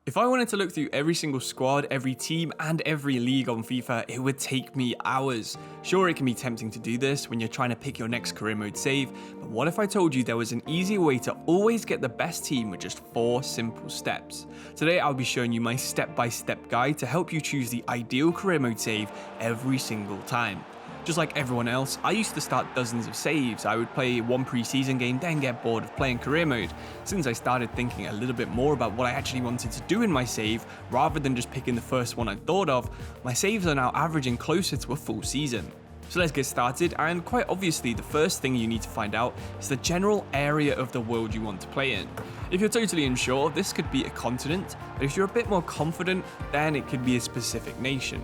If I wanted to look through every single squad, every team, and every league on FIFA, it would take me hours. Sure, it can be tempting to do this when you're trying to pick your next career mode save, but what if I told you there was an easier way to always get the best team with just 4 simple steps? Today, I'll be showing you my step-by-step guide to help you choose the ideal career mode save every single time. Just like everyone else, I used to start dozens of saves. I would play one pre-season game, then get bored of playing career mode. Since I started thinking a little bit more about what I actually wanted to do in my save, rather than just picking the first one I thought of, my saves are now averaging closer to a full season. So let's get started, and quite obviously the first thing you need to find out is the general area of the world you want to play in. If you're totally unsure, this could be a continent, but if you're a bit more confident, then it could be a specific nation.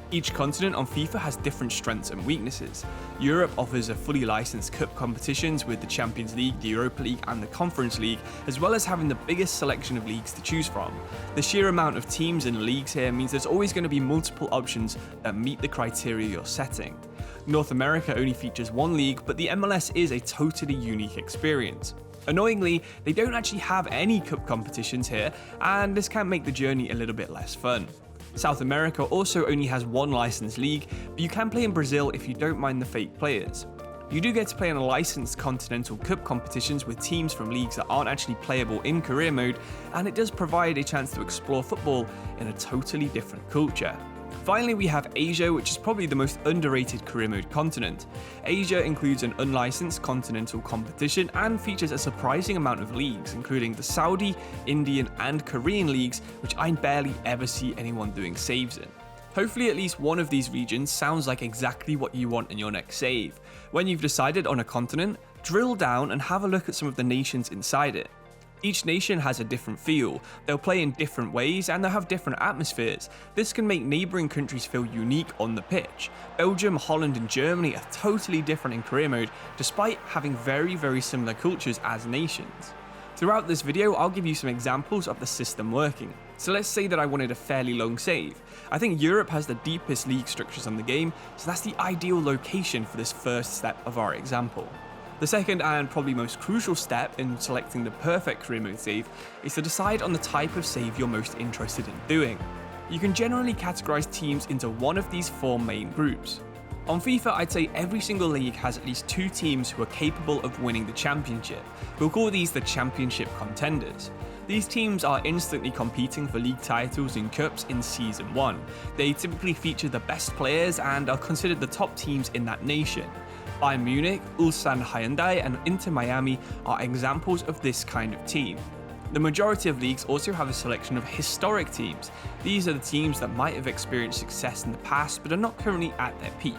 Each continent on FIFA has different strengths and weaknesses. Europe offers a fully licensed cup competitions with the Champions League, the Europa League and the Conference League, as well as having the biggest selection of leagues to choose from. The sheer amount of teams and leagues here means there's always going to be multiple options that meet the criteria you're setting. North America only features one league, but the MLS is a totally unique experience. Annoyingly, they don't actually have any cup competitions here, and this can make the journey a little bit less fun. South America also only has one licensed league, but you can play in Brazil if you don't mind the fake players. You do get to play in a licensed Continental Cup competitions with teams from leagues that aren't actually playable in career mode, and it does provide a chance to explore football in a totally different culture. Finally, we have Asia, which is probably the most underrated career mode continent. Asia includes an unlicensed continental competition and features a surprising amount of leagues, including the Saudi, Indian, and Korean leagues, which I barely ever see anyone doing saves in. Hopefully at least one of these regions sounds like exactly what you want in your next save. When you've decided on a continent, drill down and have a look at some of the nations inside it. Each nation has a different feel, they'll play in different ways and they'll have different atmospheres. This can make neighbouring countries feel unique on the pitch. Belgium, Holland and Germany are totally different in career mode despite having very similar cultures as nations. Throughout this video, I'll give you some examples of the system working. So let's say that I wanted a fairly long save. I think Europe has the deepest league structures on the game, so that's the ideal location for this first step of our example. The second and probably most crucial step in selecting the perfect career mode save is to decide on the type of save you're most interested in doing. You can generally categorize teams into one of these 4 main groups. On FIFA, I'd say every single league has at least 2 teams who are capable of winning the championship. We'll call these the Championship Contenders. These teams are instantly competing for league titles and cups in Season 1. They typically feature the best players and are considered the top teams in that nation. Bayern Munich, Ulsan Hyundai and Inter Miami are examples of this kind of team. The majority of leagues also have a selection of historic teams. These are the teams that might have experienced success in the past but are not currently at their peak.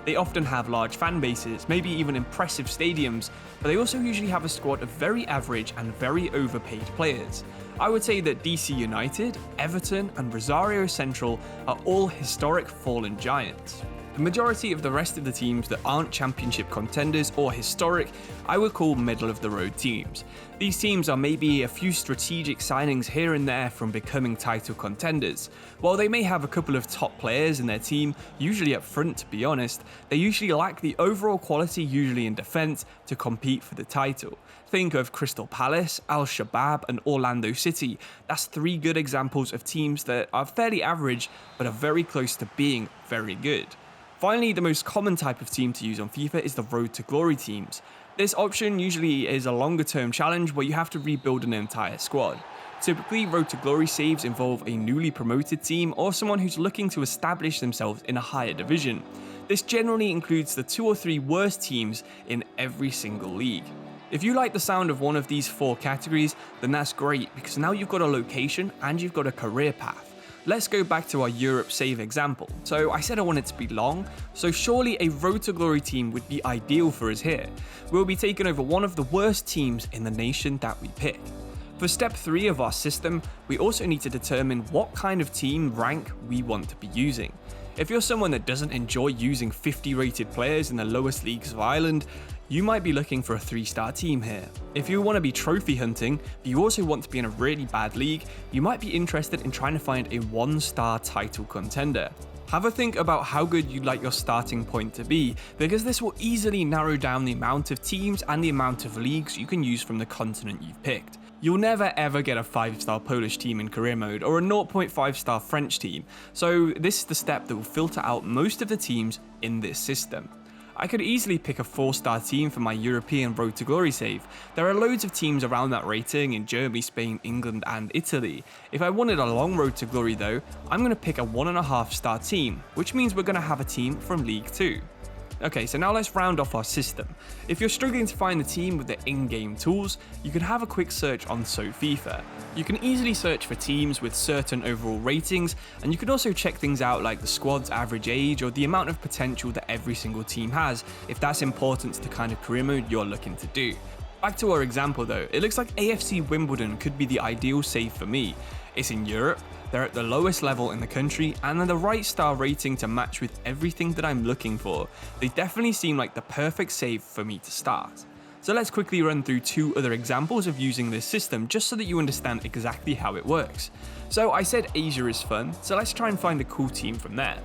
They often have large fan bases, maybe even impressive stadiums, but they also usually have a squad of very average and very overpaid players. I would say that DC United, Everton and Rosario Central are all historic fallen giants. The majority of the rest of the teams that aren't championship contenders or historic, I would call middle of the road teams. These teams are maybe a few strategic signings here and there from becoming title contenders. While they may have a couple of top players in their team, usually up front to be honest, they usually lack the overall quality, usually in defence, to compete for the title. Think of Crystal Palace, Al-Shabaab and Orlando City. That's 3 good examples of teams that are fairly average but are very close to being very good. Finally, the most common type of team to use on FIFA is the Road to Glory teams. This option usually is a longer term challenge where you have to rebuild an entire squad. Typically, Road to Glory saves involve a newly promoted team or someone who's looking to establish themselves in a higher division. This generally includes the 2 or 3 worst teams in every single league. If you like the sound of one of these 4 categories, then that's great because now you've got a location and you've got a career path. Let's go back to our Europe save example. So I said I want it to be long, so surely a Road to Glory team would be ideal for us here. We'll be taking over one of the worst teams in the nation that we pick. For step 3 of our system, we also need to determine what kind of team rank we want to be using. If you're someone that doesn't enjoy using 50 rated players in the lowest leagues of Ireland, you might be looking for a 3-star team here. If you want to be trophy hunting, but you also want to be in a really bad league, you might be interested in trying to find a 1-star title contender. Have a think about how good you'd like your starting point to be, because this will easily narrow down the amount of teams and the amount of leagues you can use from the continent you've picked. You'll never ever get a 5-star Polish team in career mode or a 0.5-star French team, so this is the step that will filter out most of the teams in this system. I could easily pick a 4-star team for my European Road to Glory save. There are loads of teams around that rating in Germany, Spain, England and Italy. If I wanted a long Road to Glory though, I'm going to pick a 1.5-star team, which means we're going to have a team from League 2. Okay, so now let's round off our system. If you're struggling to find the team with the in-game tools, you can have a quick search on SoFIFA. You can easily search for teams with certain overall ratings, and you can also check things out like the squad's average age or the amount of potential that every single team has, if that's important to the kind of career mode you're looking to do. Back to our example though, it looks like AFC Wimbledon could be the ideal save for me. It's in Europe, they're at the lowest level in the country, and they're the right star rating to match with everything that I'm looking for. They definitely seem like the perfect save for me to start. So let's quickly run through 2 other examples of using this system just so that you understand exactly how it works. So I said Asia is fun, so let's try and find a cool team from there.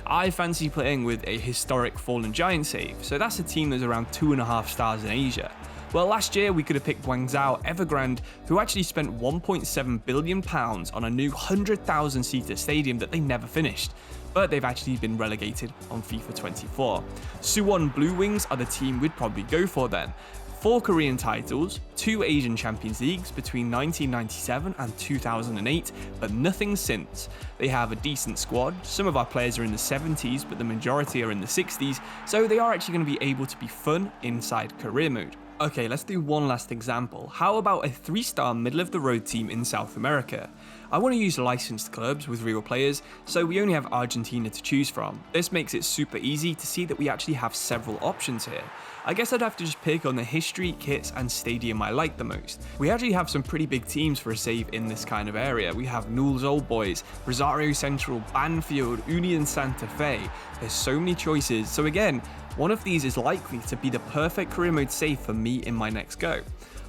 I fancy playing with a historic Fallen Giant save, so that's a team that's around 2.5 stars in Asia. Well, last year we could have picked Guangzhou Evergrande, who actually spent £1.7 billion on a new 100,000 seater stadium that they never finished, but they've actually been relegated on FIFA 24. SUWON BLUEWINGS are the team we'd probably go for then. 4 Korean titles, 2 Asian Champions Leagues between 1997 and 2008, but nothing since. They have a decent squad, some of our players are in the 70s, but the majority are in the 60s, so they are actually going to be able to be fun inside career mode. Okay, let's do one last example. How about a 3-star middle-of-the-road team in South America? I want to use licensed clubs with real players, so we only have Argentina to choose from. This makes it super easy to see that we actually have several options here. I guess I'd have to just pick on the history, kits and stadium I like the most. We actually have some pretty big teams for a save in this kind of area. We have Newell's Old Boys, Rosario Central, Banfield, Union Santa Fe. There's so many choices, so again, one of these is likely to be the perfect career mode save for me in my next go.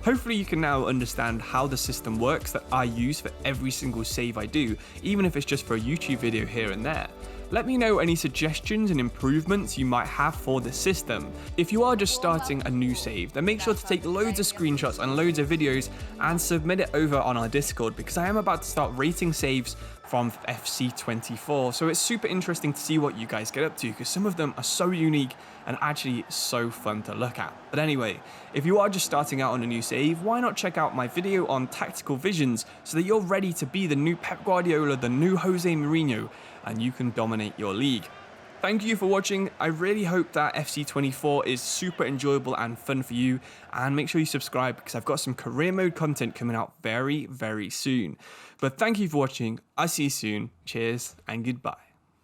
Hopefully you can now understand how the system works that I use for every single save I do, even if it's just for a YouTube video here and there. Let me know any suggestions and improvements you might have for the system. If you are just starting a new save, then make sure to take loads of screenshots and loads of videos and submit it over on our Discord, because I am about to start rating saves from FC24, so it's super interesting to see what you guys get up to, because some of them are so unique and actually so fun to look at. But anyway, if you are just starting out on a new save, why not check out my video on tactical visions so that you're ready to be the new Pep Guardiola, the new Jose Mourinho, and you can dominate your league. Thank you for watching. I really hope that FC24 is super enjoyable and fun for you, and make sure you subscribe because I've got some career mode content coming out very, very soon. But thank you for watching. I'll see you soon. Cheers and goodbye.